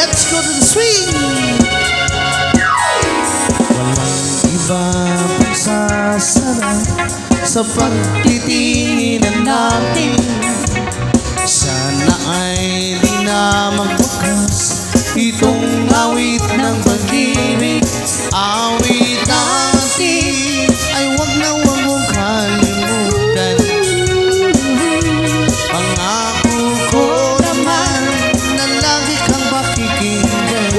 Let's go to the swing! Walang iba pang sasarap sa pagtitinginan natin. Sana ay di na magbukas itong awit ng pag-ibig. Awit natin ay wag na wag mong kalimutan. Pangako ko naman na lagi kang pakikinggan.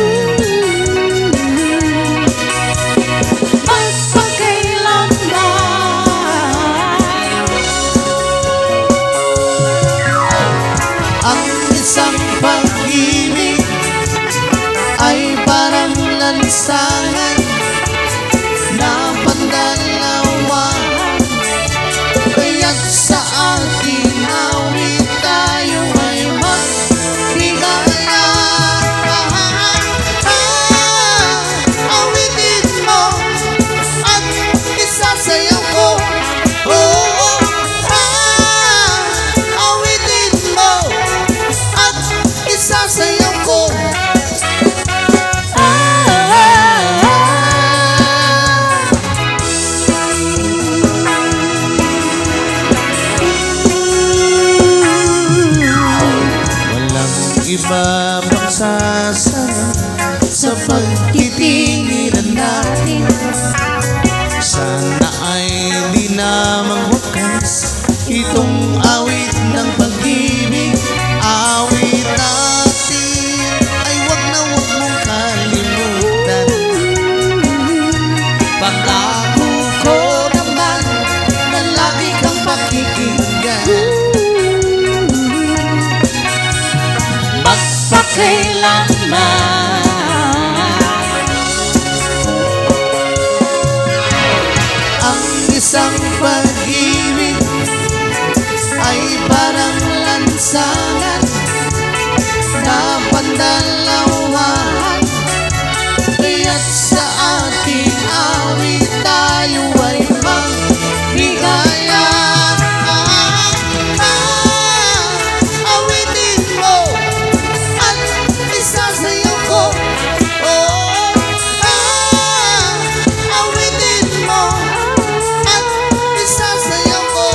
Ang isang pag-ibig ay parang lansangan na pandalawahan. Kaya't sa ating awit tayo ay magligaya. Awitin mo at isasayaw ko. Awitin mo at isasayaw ko. Iba pang sasarap sa pagtitinginan natin. Sana ay di na magwakas itong awit ng pag-ibig. Awit natin ay wag na wag mong kalimutan. Pangako ko naman na lagi kang pakikinggan. Magpakailanman ang isang pag-ibig ay parang lansangan na pandalawahan. Kaya't sa ating awit tayo ay magligaya. Awitin mo at isasayaw ko. Awitin mo at isasayaw ko.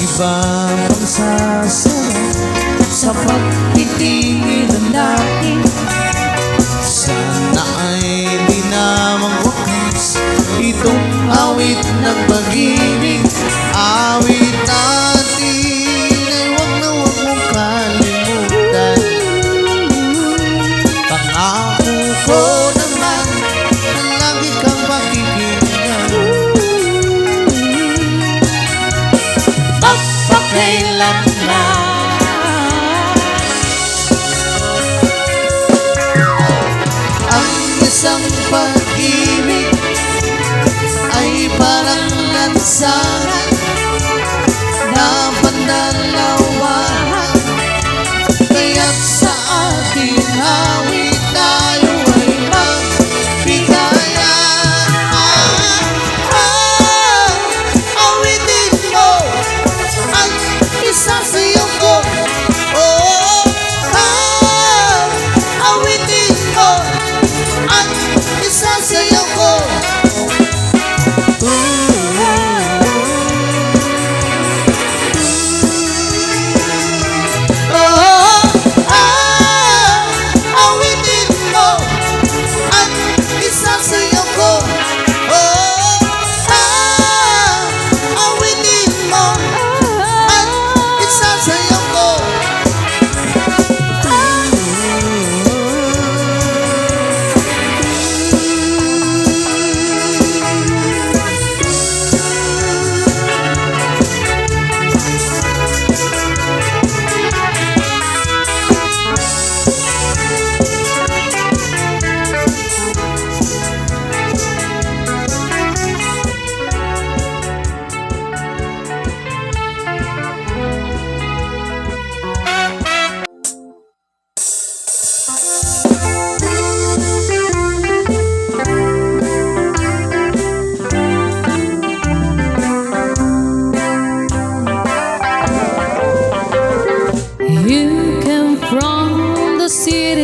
Ibang sasarap sa pagtitinginan natin. Sana ay di na magwakas itong awit ng pag-ibig. Awit natin ay wag na wag mong kalimutan. Pangako ko naman na lagi kang pakikinggan. Magpakailanman ang isang pag-ibig ay parang lansangan na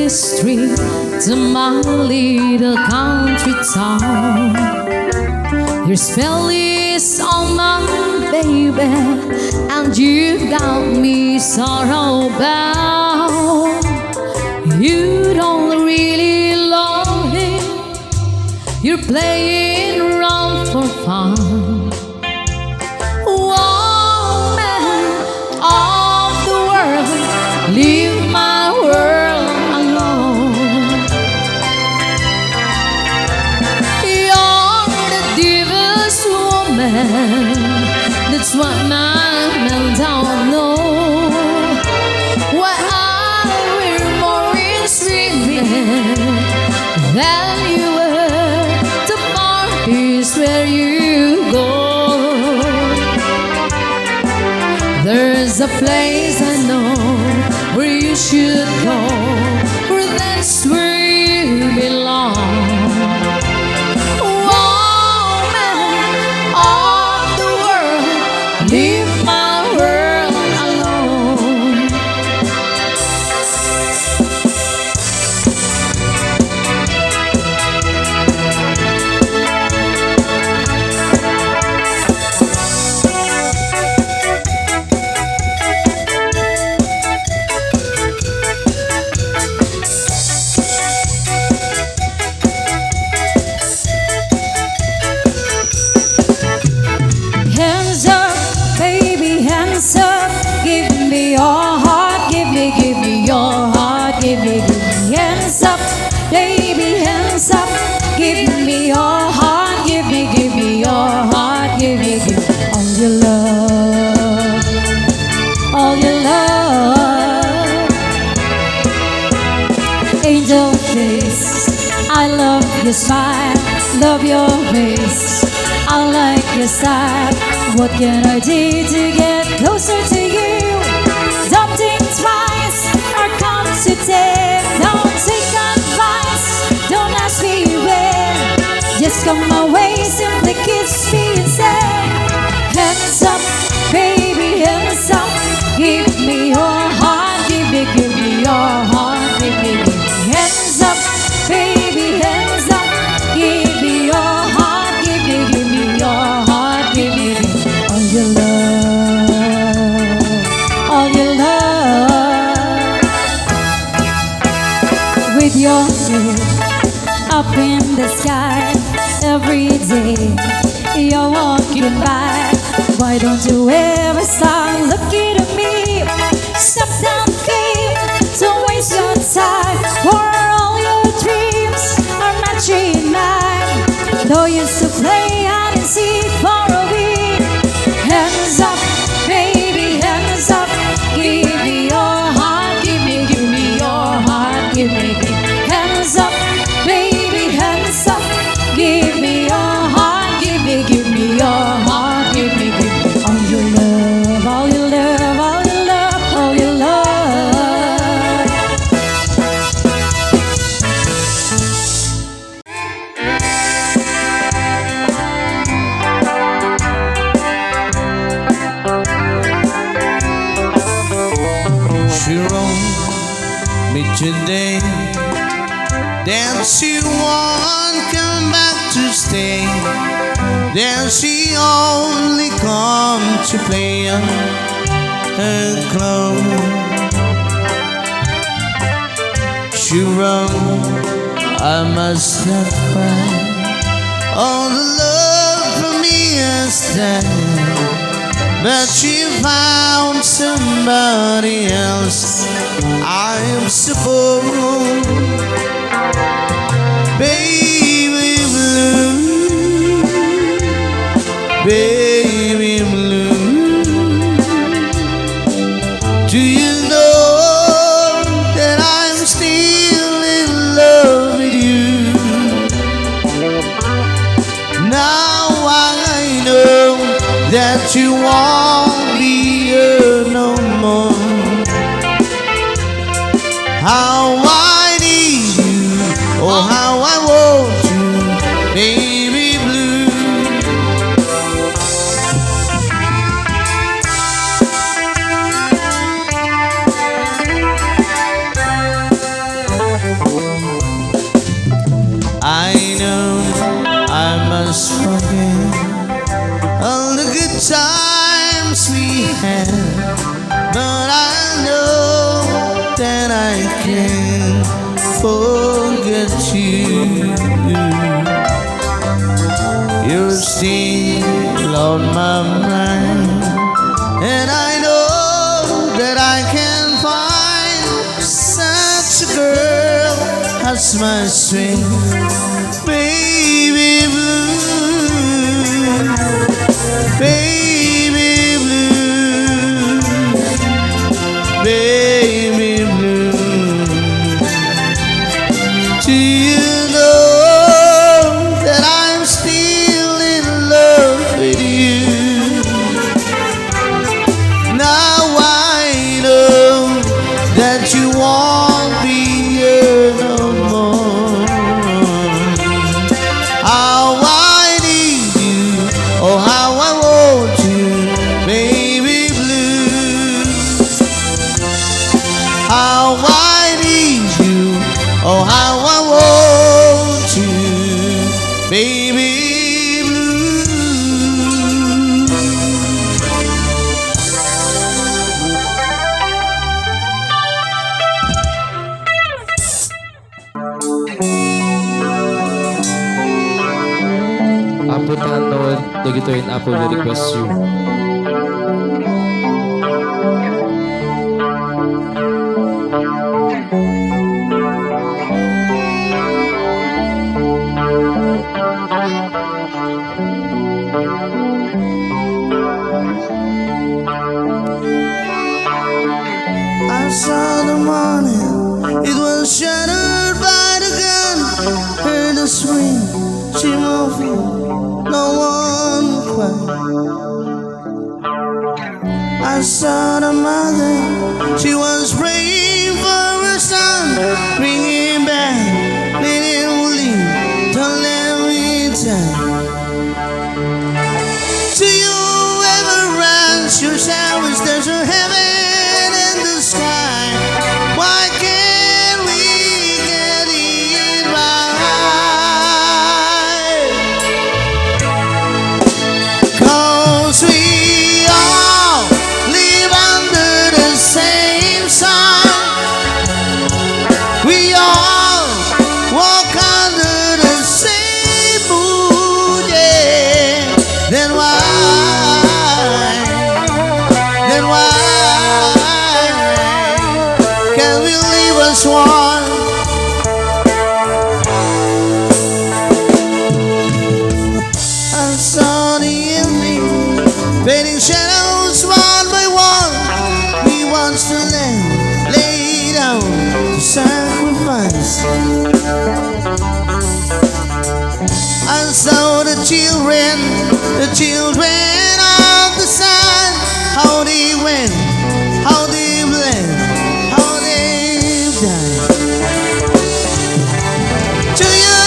city street to my little country town. Your spell is on my baby, and you got me sorrow bound. You don't really love him, you're playing around for fun. Woman of the world, leave my world alone. You're the devil's woman, that's what my men don't know. Why we're more in swimming than you were. The bar is where you go. There's a place I know where you should go, where that's where you belong. Woman of the world, leave my world alone. Hands up, baby, hands up. Give me your heart, give me your heart, give me hands up, baby, hands up. Give me your heart, give me your heart, give me all your love, all your love. Angel face, I love your smile, love your face, I like your style. What can I do to get closer to you? Don't think twice or come to take. Don't take advice, don't ask me where. Just come my way, simply kiss me and say, hands up, baby, hands up. Give me your heart, give me your heart, give me hands up, baby, hands up. Give me your heart, give me your heart, give me all your love, all your love. With your head up in the sky, every day you're walking by. Why don't you ever start looking at me? Step down, babe, don't waste your time, for all your dreams are matching mine. Though you used to play hide and seek for a week. Hands up, baby, hands up. Give me your heart, give me your heart, give me hands up, baby, hands up. Give me your heart, give me your heart, give me all your love, all your love, all your love, all your love. She wrote me today that she won't come back to stay. Then she only come to play on her clothes. She wrote, I must not cry. All the love for me is dead. But she found somebody else, I am supposed. Baby blue, baby blue. Do you know that I'm still in love with you? Now I know that you won't be here no more. How I need you, oh how I want you, baby blue. as a girl has my strength. Baby blue, baby blue, baby blue. Do you know that I'm still in love with you? Now I know that you won't be here no more. How I need you, oh how I want you, baby blue. How I need you, oh how I want you, baby blue. Apple Tanol, dagitoin Apple the request you. I saw the morning, it was shattered by the gun. Heard the scream, she moving, no one cried. I saw the mother, she was praying for her son. Bring him back, let him leave, don't let me die. Do you ever ask yourself, is there a heaven in the sky? Why can't we get it right? 'Cause we all live under the same sun. We all walk under the same moon, yeah. Then why can we leave us one? I saw the evening fading shadows one by one. We want to lay down to sacrifice. I saw the children of the sun, how they went, how they bled, how they died. Do you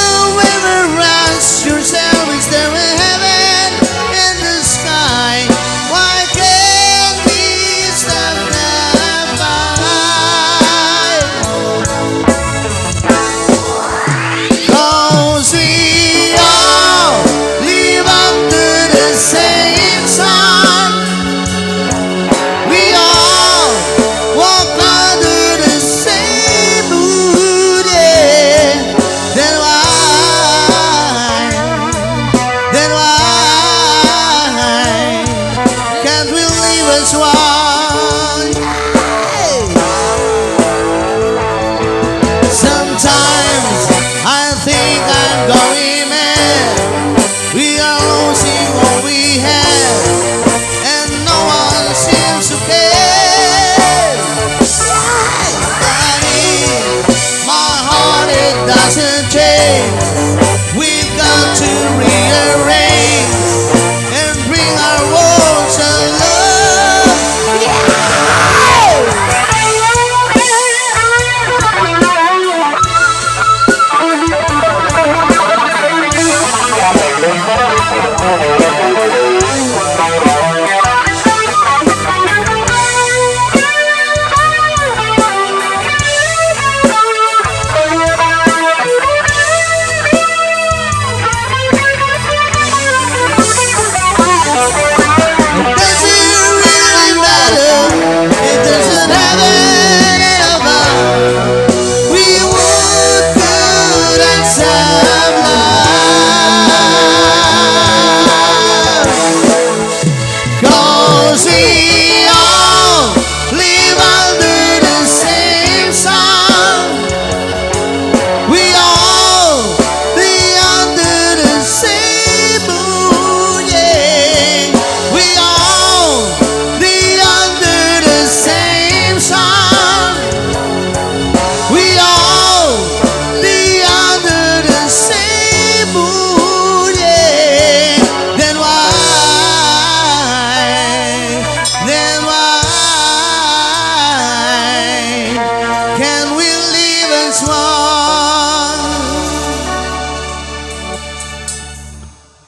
ever ask yourself, is there a heaven in the sky? Why can't we stop that fight? 'Cause we all live under the same sun. We all walk under the same moon, yeah. Then why can't we leave us one? Hey. Sometimes I think I'm going mad. We are losing what we have, and no one seems to care. Daddy, my heart it doesn't change. We've got to rearrange and bring our worlds to love.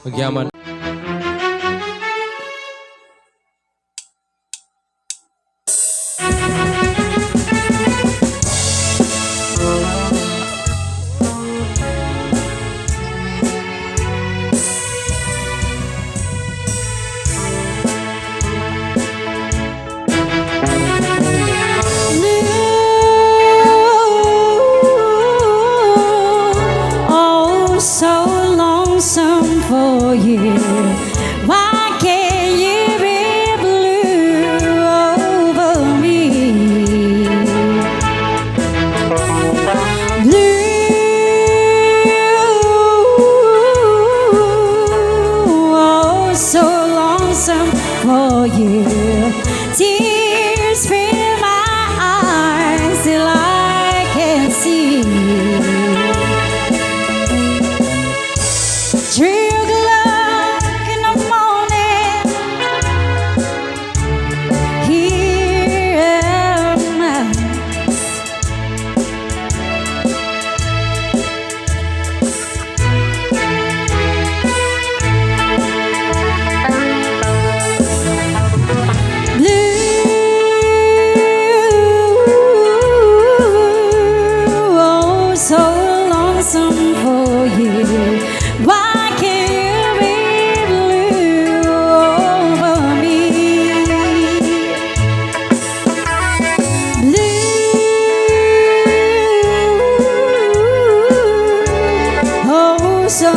Magyaman. Oh, so lonesome for you. Why can't you be blue over me? Blue, oh, so lonesome for you. Tears fill my eyes till I can't see. Tree of love in the morning, here am I. Blue, oh, so lonesome for you. Why can't you be blue over me? Blue, oh, so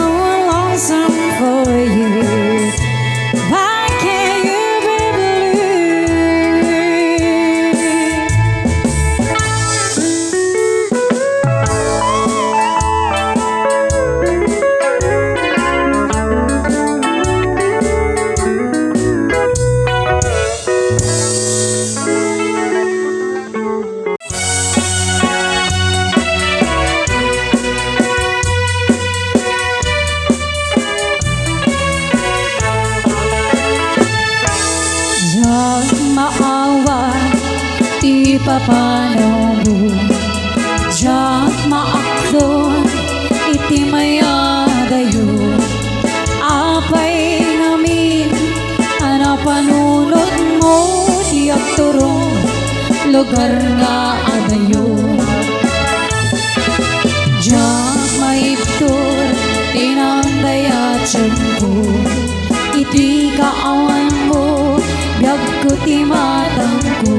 lonesome for you. Why can't you be Diyak maawa, di papanaw mo. Diyak maaklon, iti mayagayo. Apay namin, anapanunod mo. Diyak turong, lugar nga adayo. Diyak maibtur, tinandayatsyag ko. Iti kaawan mo, biyag ko ti matang ko.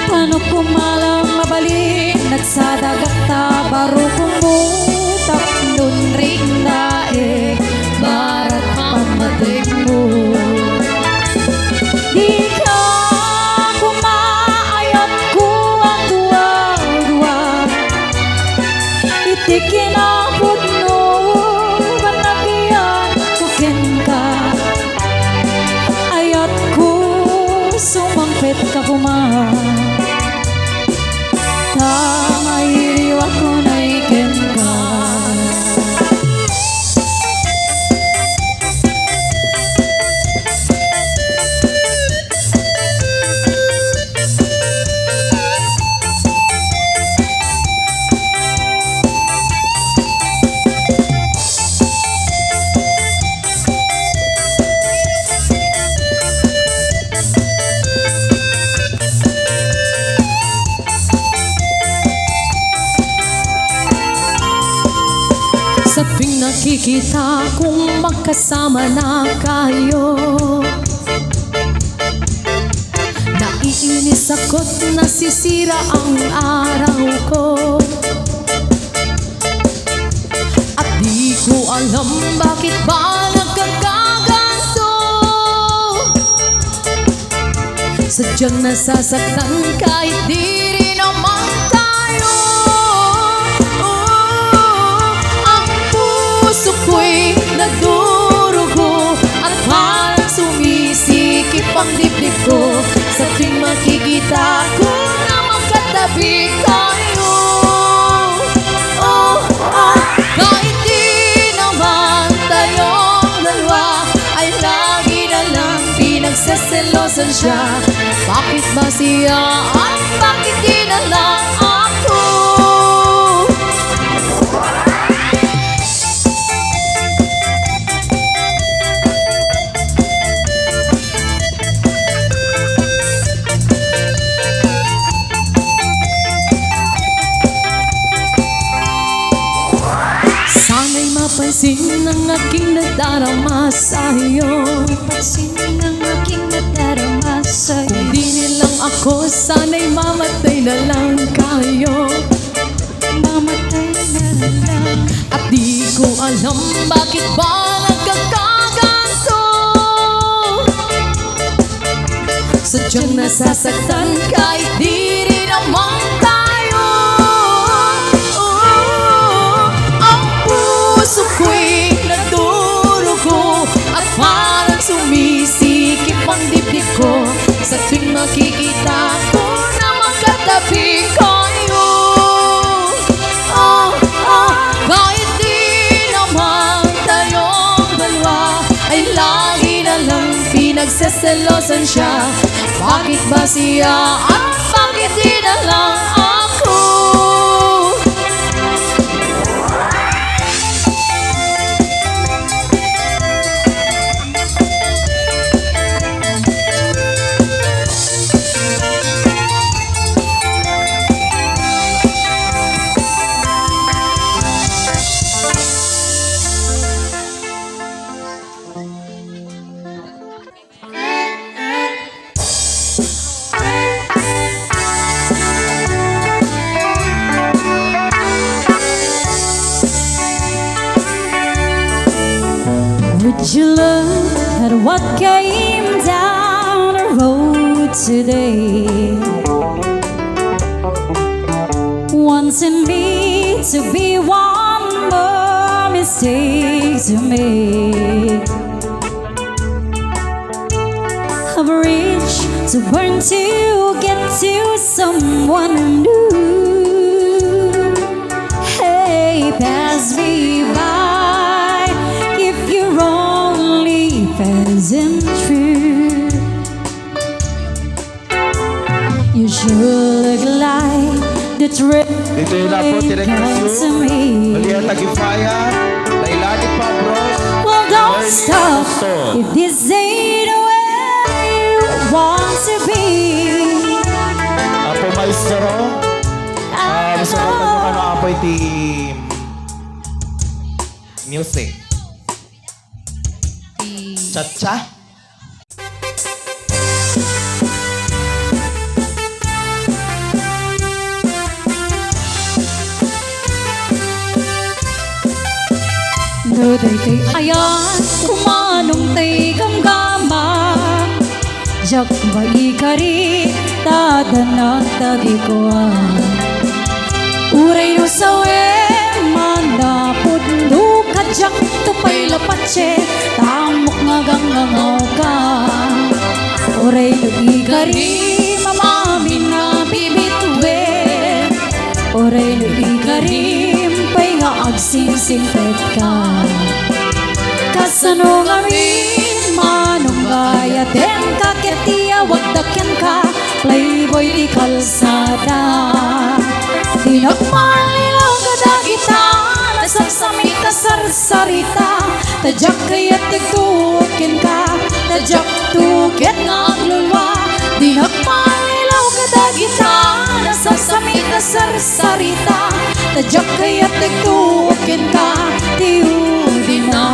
Paano ko malang mabalik, nagsadagak ta, baro kumutak nun ring daig, barat pamatay mo. Di ka kumaayat ko ang duwa-duwa, iti kinapot no, panagiyan ko ken ka. Ayat ko sumangpit ka kuma, tamay ako na iken ka. Sa tuwing nakikita kung magkasama na kayo, naiinis ako't nasisira ang araw ko. At di ko alam bakit ba nagkakaganto. Sadyang nasasaktan kahit di rin naman tayo. Puso ko'y nagdurugo at parang sumisikip ang dibdib ko sa tuwing makikita ko na magkatabi tayo. Kahit di naman tayong dalawa ay lagi na lang pinagseselosan siya. Bakit ba siya at bakit di na lang ako? Pansin ang aking nadarama sa'yo. Pansin ang aking nadarama sa'yo. Kung di nilang ako, sana'y mamatay na lang kayo. Mamatay na lang. At di ko alam bakit ba nagkakaganto. Sadyang nasasaktan kahit di rin naman tayo. Ang puso ko'y nadurugo at parang sumisikip ang dibdib ko sa tuwing makikita ko na magkatabi kayo. Kahit di naman tayong dalawa ay lagi na lang pinagseselosan siya. Bakit ba siya at bakit di na lang ako? Would you look at what came down the road today? Wanting me to be one more mistake to make. A bridge to burn to get to someone new. Hey, pass me by if you're only passing through. You sure look like the train Dito yun na po, comes to Tirekasyo. me. Malihan Tagifaya. Lailani pa, bros. Well, don't Learning stop Store. if this ain't where you want to be. Apo maestro. I Masarap mo ka na know. apoy team. Music. Cha-cha. No, day ayan, kumanong tay gamgama. Jak ba ikari, tadanang tagi ko uray no sawe, manapod no kajak tupay lapatse, tamok nga gangangaw ka. Uray no ikari, mamamin na bibitwe. Uray no ikari, pay nga agsingsingpet ka. Kasano nga rin, manong bayaten ka, ketiya wagdakyan ka, playboy di kalsada. Tinagmalilaw ka dagita, nasagsamita sarsarita, tadyak kaya't tagtukin ka, tadyak tukit nga ang lulwa. Tinagmalilaw ka dagita, nasagsamita sarsarita, tadyak kaya't tagtukin ka, tiyudin na.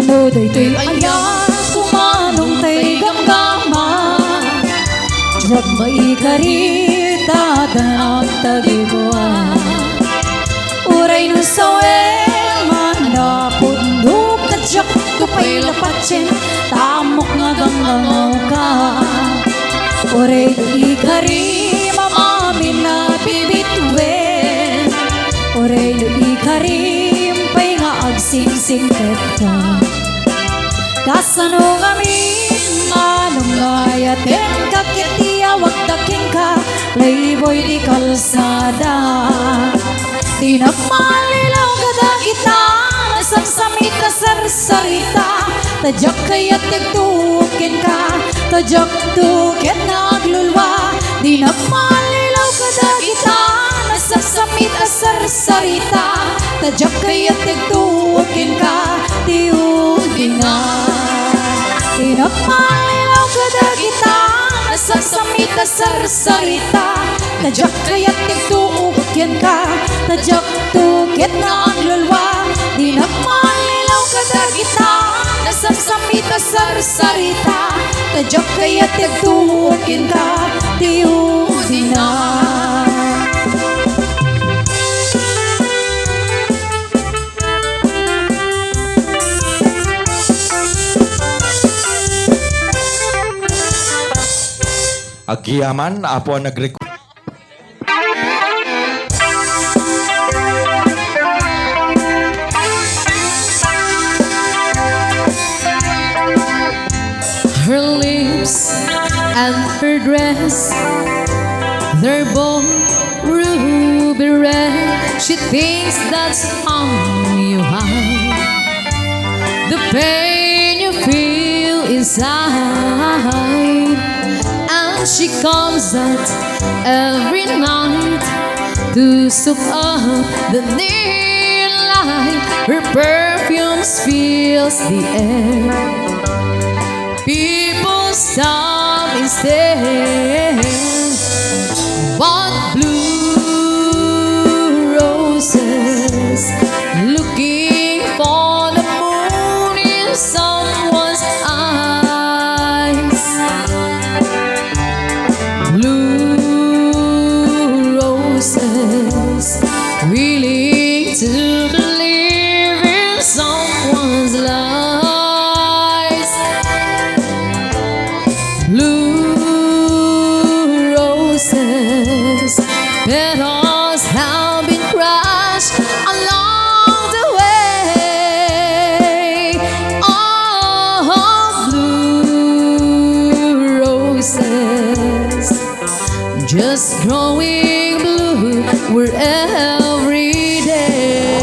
No, day ayan, kumanong tay gamgama. Jak ba ikari, tadanang tagi ko uray no sawe, manapod no kajak tupay lapatsin, tamok nga gangangaw ka. Uray no ikari, mamamin na bibitwen. Uray no ikari, pay nga agsingsingket ka. Kasano kami, manong layaten ka, ketiya wagdaking ka, playboy di kalsada. Tinagmalilaw ka dagita, nasagsamit ka sarsarita, tadyak kaya't tagtukin ka, tadyak tukit na aglulwa. Tinagmalilaw sarsarita tadyak kaya't nagtuwakin ka tiugin na tinagmalilaw kada kita nasasamita sarsarita tadyak kaya't nagtuwakin ka tadyak tukit na ang lulwa tinagmalilaw kada kita nasasamita sarsarita tadyak kaya't nagtuwakin ka tiugin na. Agyaman, apo ang nag-request. Her lips and her dress, they're both ruby red. She thinks that's how you hide the pain you feel inside. And she comes out every night to soak up the neon light. Her perfume fills the air. People stop instead, but blue roses looking for the moon in someone's eyes. Blue roses willing to believe in someone's lies. Blue roses, petals have been crushed along the way. Oh, blue roses, just growing blue were every day.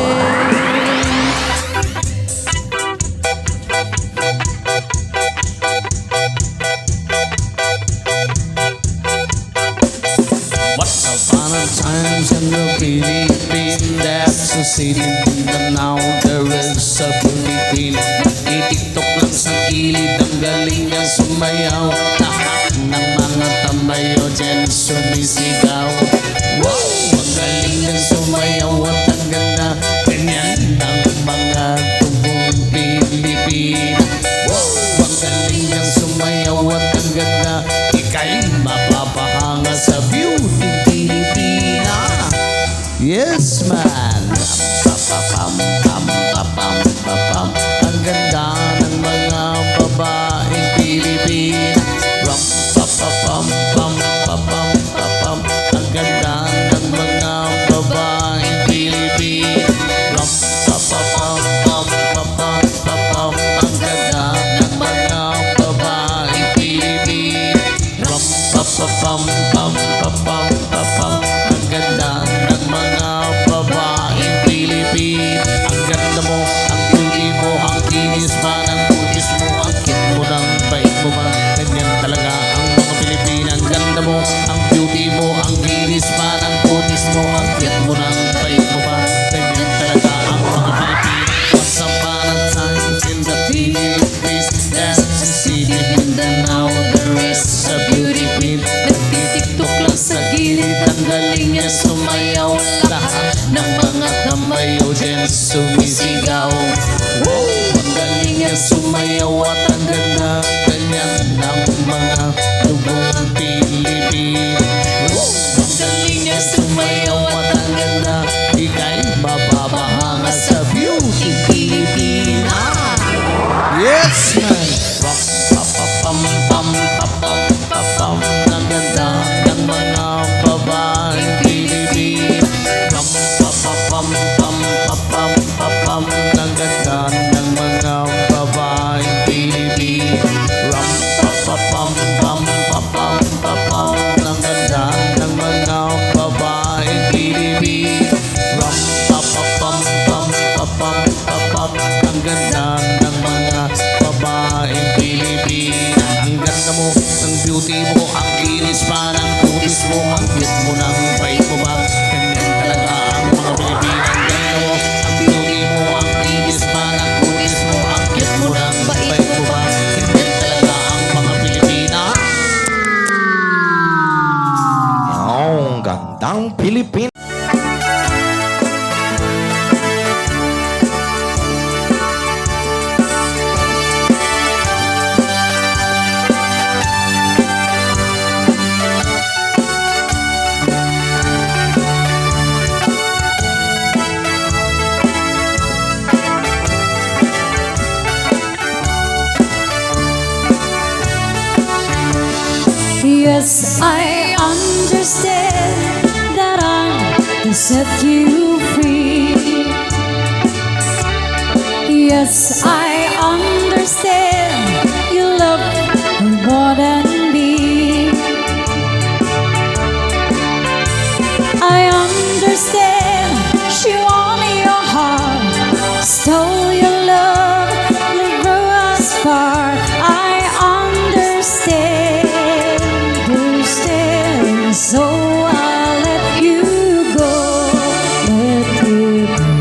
Once upon a time in the Philippines, there's a city and now there is a beauty queen. Nagtitiktok lang sa gilid, ang galing niyang sumayaw. Lahat ng mga tambayo dyan sumisigaw. Wow! Ang galing niyang sumayaw at ang ganda, ganyan ang mga tubong Pilipina. Wow! Ang galing niyang sumayaw at ang ganda, ika'y mapapahanga sa beauty Pilipina. Yes, man. Pam, pam, pam, pam, pam, pam. Ang ganda ng mga babaeng Pilipina. Ram, pam, pam, pam, pam, pam, pam, pam. Ang ganda ng mga babaeng Pilipina. Ram, pam, pam, pam, pam, pam, pam, pam. Ang ganda ng mga babaeng Pilipina. Ram, pam, pam, pam, pam, pam, pam, pam. Ang ganda ng mga babaeng Pilipina. Ang ganda mo, ang beauty mo, ang kinis pa ng kutis mo, ang cute mo, ng bait mo ba? Ganyan talaga ang mga Pilipina. Ang ganda mo, ang beauty mo, ang kinis pa ng kutis mo, ang cute mo, ng bait mo ba? Ganyan talaga ang mga Pilipina. Once upon a time in the Philippines, there's a city Mindanao, there is a beauty queen. Nagtitiktok lang sa gilid, ang galing niya sumayaw. Lahat ng mga tambayo dyan sumisigaw. Wow! Ang galing niya sumayaw at ang ganda, ganyan ng mga tubong Pilipina. Wow! Ang galing niya sumayaw at ang ganda, ika'y mapapahanga sa beauty Pilipina. Yes, man! Pam, pam, pam, pam, pam, pam. Ang ganda ng mga babaeng Pilipina. Pam, pam, pam, pam, pam, pam, pam, pam. Ang ganda ng mga babaeng Pilipina. Ram, pam, pam, pam, pam, pam, pam, pam. Ang ganda ng mga babaeng Batang Pilipinas. Yes, I understand that I'm to set you free. Yes, I understand you love her more than me. I understand she won your heart, stole your love, and grew us apart. I understand, so I'll let you go, let you go.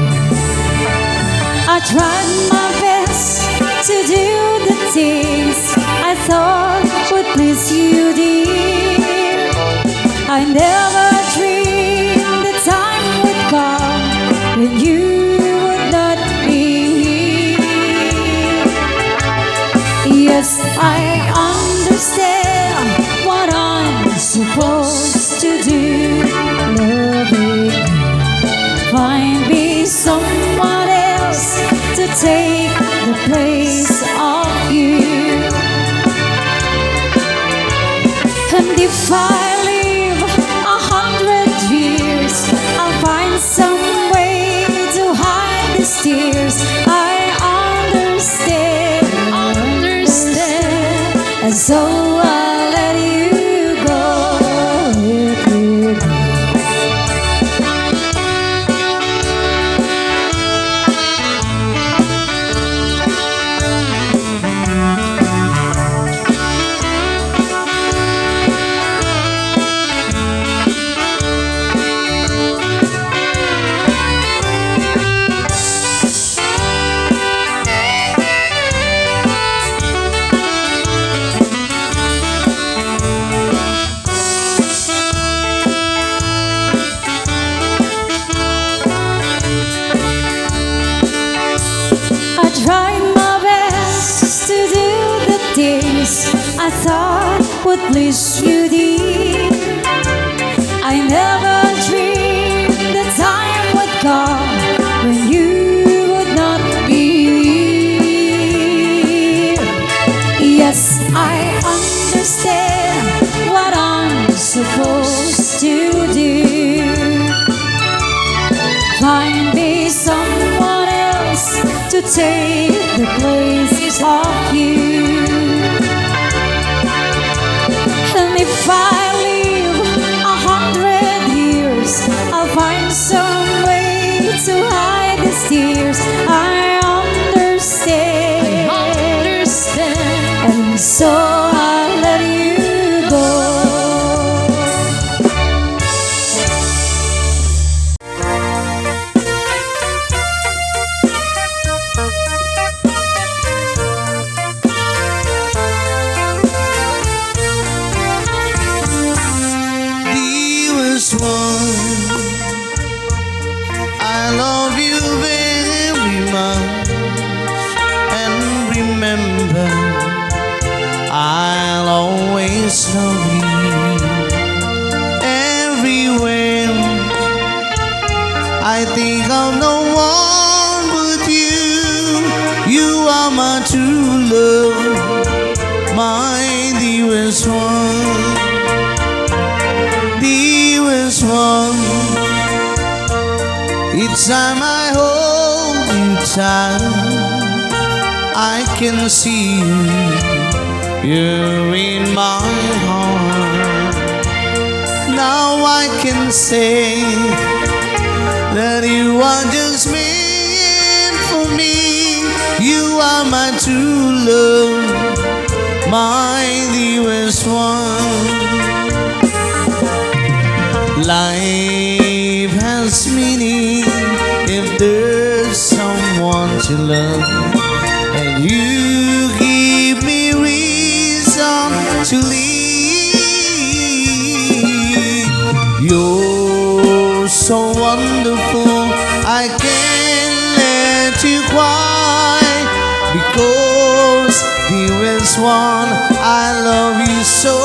I tried my best to do the things I thought would please you, dear. I never dreamed the time would come when you would not be here. Yes, I understand what I'm supposed to do, loving you. Find me someone else to take the place of you. And if I live 100 years, I'll find some way to hide these tears. I understand, and so I'll let you go, let you go. I tried my best to do the things I thought would please you, dear. I never dreamed the time would come when you would not be here. Yes, I understand what I'm supposed to do. Find me someone else to take the place of you. And if I live 100 years, I'll find some way to hide these tears. I understand, and so I'll let you go. Dearest one, I love you very much, and remember, I'll always love you. Everywhere I think of no one but you. You are my true love, my dearest one. Dearest one, each time I hold you tight, I can see you, you're in my heart. Now I can say that you are just meant for me. You are my true love, my dearest one. Life has meaning if there's someone to love, and you give me reason to live. You're so wonderful. I can't let you cry because there is one I love you so.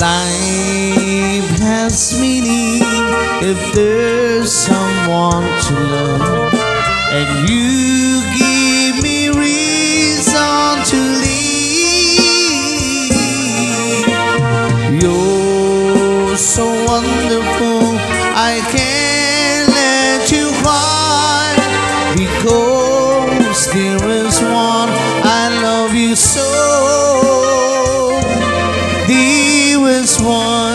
Life has meaning if there's someone to love, and you give me reason to live. You're so wonderful, I can't let you cry because there is one I love you so. There is one.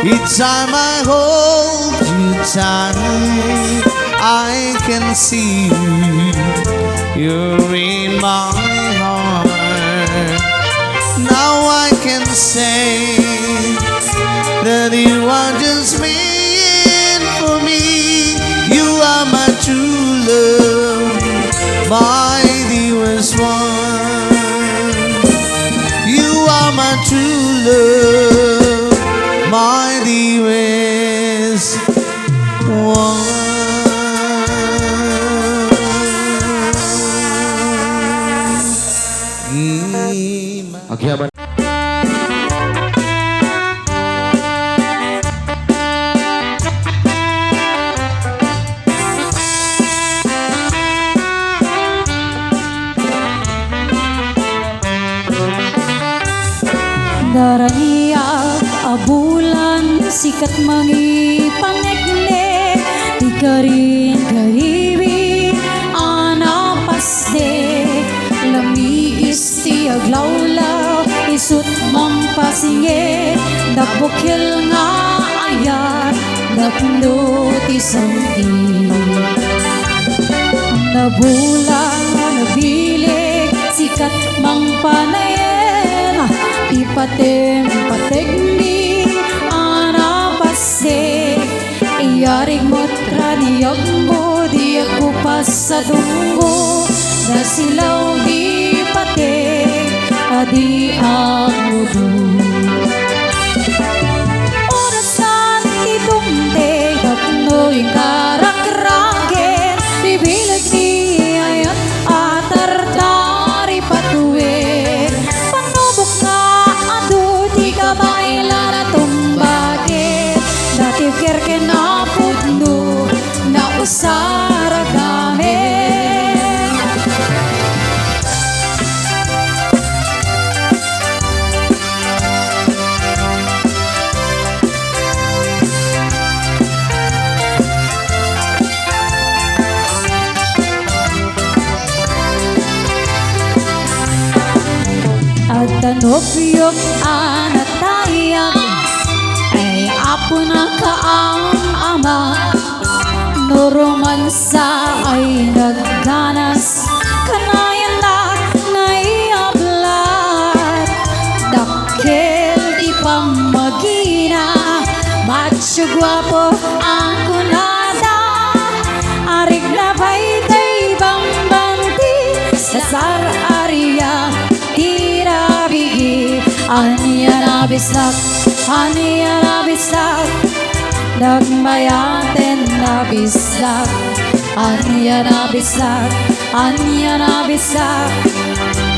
Each time I hold you tight, I can see you're in my heart. Now I can say that you are just meant for me. You are my true love, my dearest one. You are my true love, my dearest one. Agyaman. Darania abulan sikat mangi panekne di karin karibi anapasde lami isti aglawlaw isut mampasinge dapokil nga ayat dapndot isamti nabulan nabilig sikat mang panayen ipatem pategni anapase iyarig motra niyag mo di ako pasadunggo nasilaw di pateg adi amudu orasan itungteg apno'y karak-raket bibilag di ayat atartari patuwid panubok nga bailara tumbake dati kerke na pudno na usara kami at tanopyok anatayag ay apo na kaang ama no romansa ay nagganas kanayan na naiablat dakil di pamagina macho guwapo ang kunada arig na baytay bambanti sa sar-aria aniya na bisak dagmayaten na bisak aniya na bisak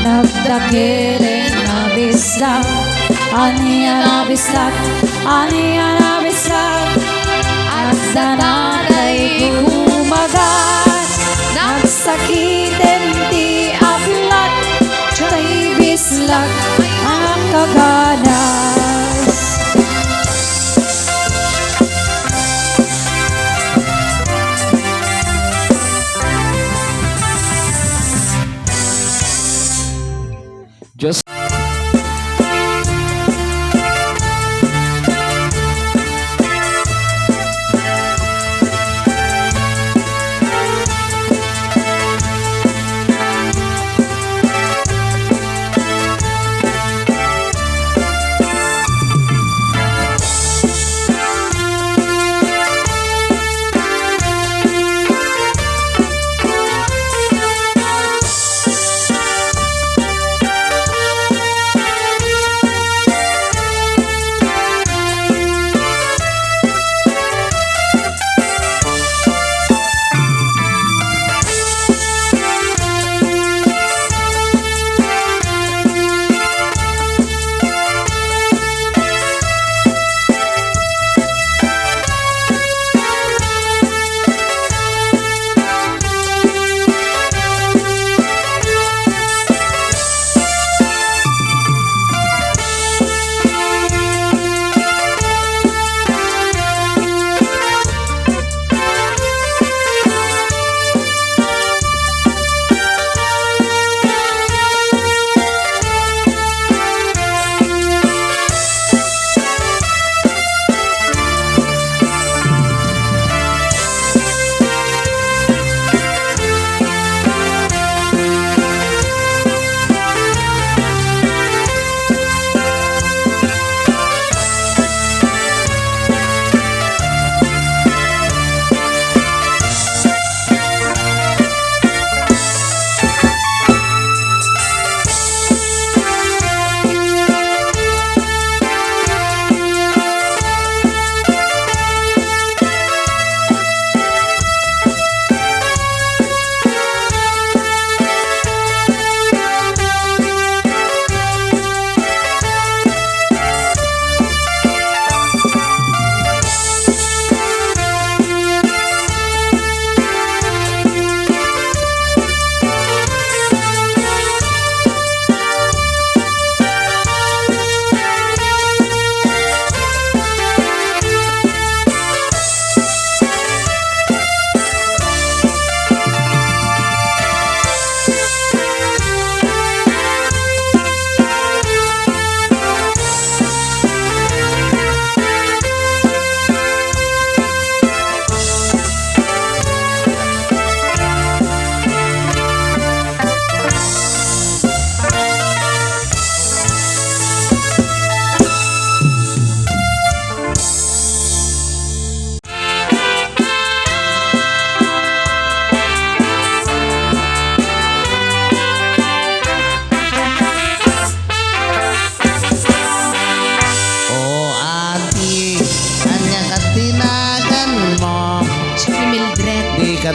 nagdakilen na bisak aniya na bisak at danaday kumagat nagsakiten ti aplat chay bislak ang kaganas Just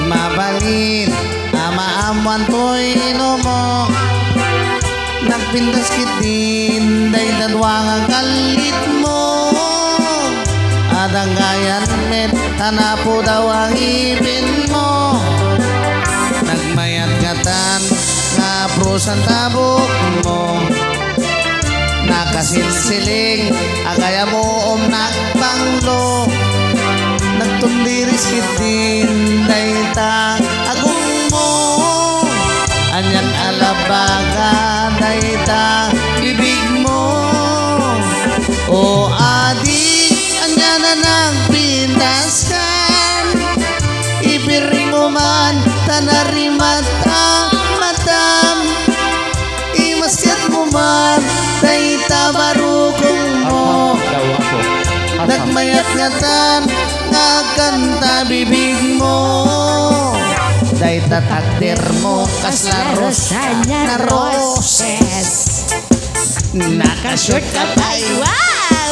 mabalin amaamuan to'y mo nagpindas kitin day dadwang ang kalit mo at ang gayan met hanapo daw ang ipin mo nagmayat katan nga prusan tabok mo nakasilsiling agaya mo nakbanglo nagtundiris kitin day ta agong mo anyang alabaga day ta bibig mo o adi anya na nagpindaskan ipiring mo man tanarimatang matam imaskat mo man day ta barukong mo Daw ako. nagmayat ngatan ngakanta bibig mo day tatakder mo kasla rosa na roses nakashort ka tayo wow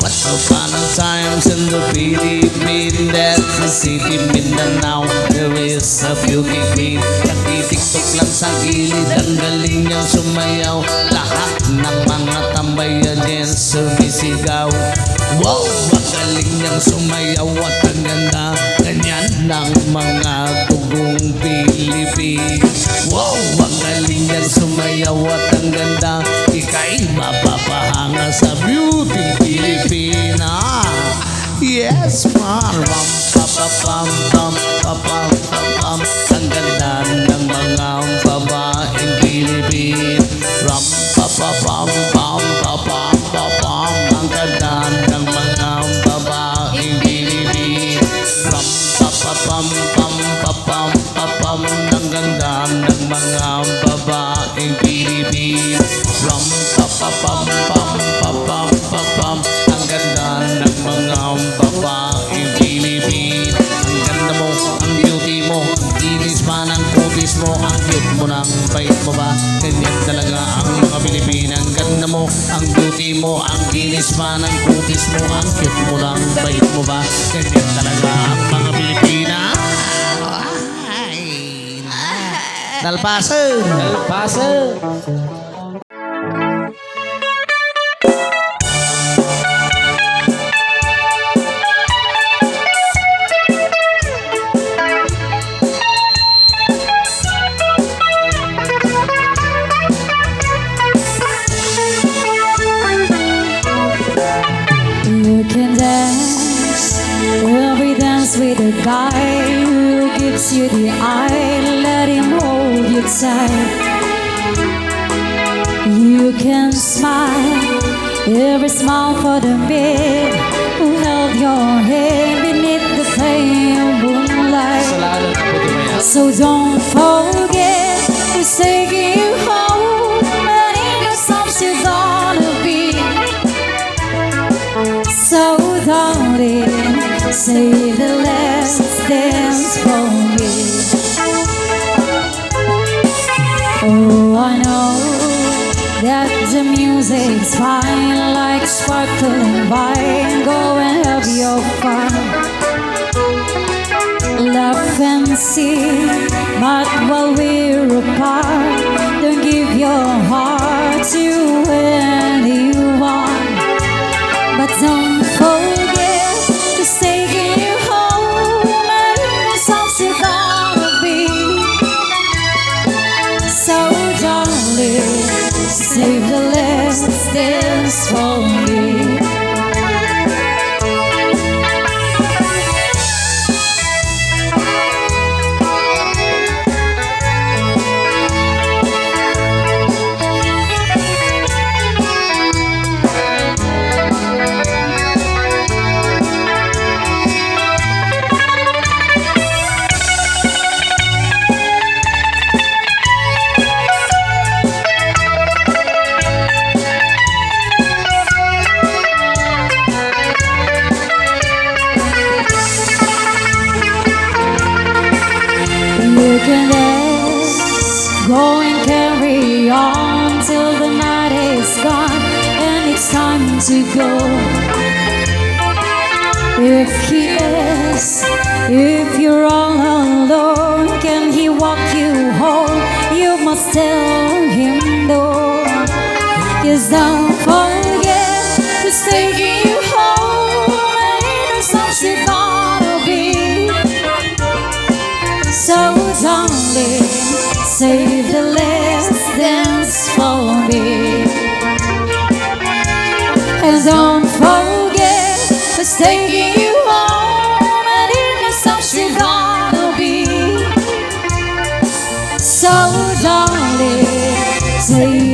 once upon a times in the Philippines that's the city Mindanao there is a beauty queen nagtitiktok lang sa gilid ang galing niyang sumayaw lahat ng mga tambayan din sumisigaw wow ang galing niyang sumayaw at ang ganda ganyan ng mga tugong Philippines wow ang galing niyang sumayaw at ang ganda ika'y mapapahanga sa beauty Filipina yes ma'am pam pam pam pam pam pam ang ganda ng mga babaeng Pilipin ram pam pam pam pam pam pam ang ganda ng mga babaeng Pilipin ram pam pam pam pam pam ang ganda ng mga babaeng Pilipin ram pam pam pam pam ang ganda ng mga babaeng Pilipin ang ganda mo ang beauty mo ang kinis pa ng kutis mo ang cute mo ng bait mo ba ganyan talaga ang mga Pilipina ang ganda mo ang beauty mo ang kinis pa ng kutis mo ang cute mo ng bait mo ba ganyan talaga ang mga Pilipina ay nalpasan You can dance every dance with a guy who gives you the eye. Let him hold you tight. You can smile every smile for the man who held your hand beneath the pale moonlight. Kasalanan ako di maya. So don't forget who's taking you home and in your songs you're gonna be. So darling, save the last dance for me. Oh, I know that the music's fine like sparkling wine. Go and have your fun. Laugh and sing, but while we're apart, don't give your heart to anyone. But don't forget who's taking you home and the songs you're gonna be. So darling, save the last dance for me. You can dance, go and carry on till the night is gone and it's time to go. if he is, if you're all alone, can he walk you home? You must tell him no. 'Cause don't forget who's taking you home, and in her songs you're gonna be. So darling, save the last dance for me. And don't forget who's taking you home, and in your songs you're gonna be. So darling, say